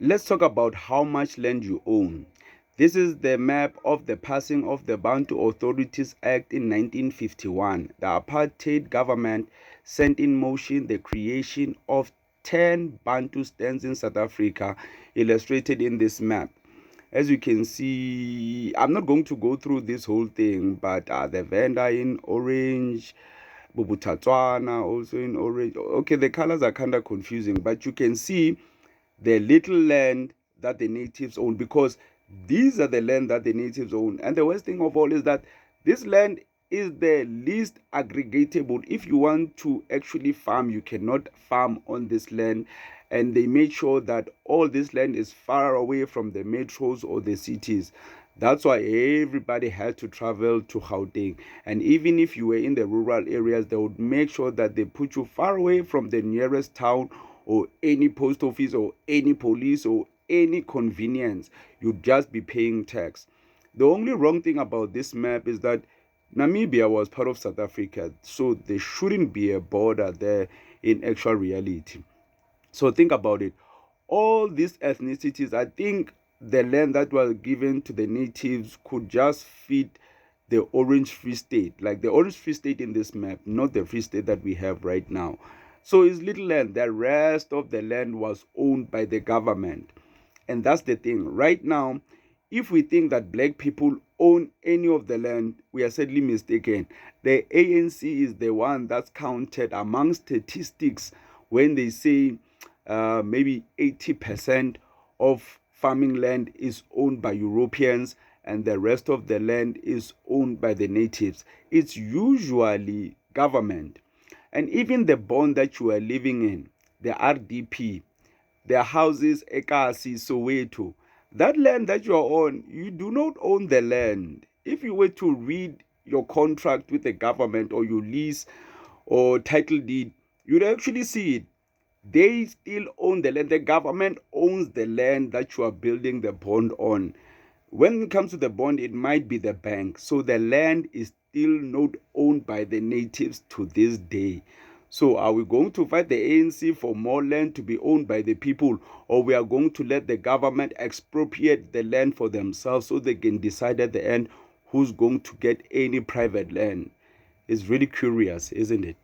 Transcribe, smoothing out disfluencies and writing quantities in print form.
let's talk about how much land you own. This is the map of the passing of the Bantu Authorities Act in 1951. The apartheid government sent in motion the creation of 10 Bantu stands in South Africa, illustrated in this map. As you can see, I'm not going to go through this whole thing, but the Venda in orange, Bubutatswana also in orange. Okay, the colors are kind of confusing, but you can see the little land that the natives own, because these are the land that the natives own. And the worst thing of all is that this land is the least aggregatable. If you want to actually farm, you cannot farm on this land. And they made sure that all this land is far away from the metros or the cities. That's why everybody had to travel to Gauteng. And even if you were in the rural areas, they would make sure that they put you far away from the nearest town or any post office or any police or any convenience. You'd just be paying tax. The only wrong thing about this map is that Namibia was part of South Africa, so there shouldn't be a border there in actual reality. So think about it. All these ethnicities, I think the land that was given to the natives could just fit the Orange Free State, like the Orange Free State in this map, not the Free State that we have right now. So it's little land. The rest of the land was owned by the government. And that's the thing. Right now, if we think that black people own any of the land, we are sadly mistaken. The ANC is the one that's counted among statistics when they say maybe 80% of farming land is owned by Europeans and the rest of the land is owned by the natives. It's usually government. And even the bond that you are living in, the RDP, the houses, Ekasi, Soweto, that land that you are on, you do not own the land. If you were to read your contract with the government or your lease or title deed, you'd actually see it. They still own the land. The government owns the land that you are building the bond on. When it comes to the bond, it might be the bank. So the land is still not owned by the natives to this day. So are we going to fight the ANC for more land to be owned by the people, or we are going to let the government expropriate the land for themselves so they can decide at the end who's going to get any private land? It's really curious, isn't it?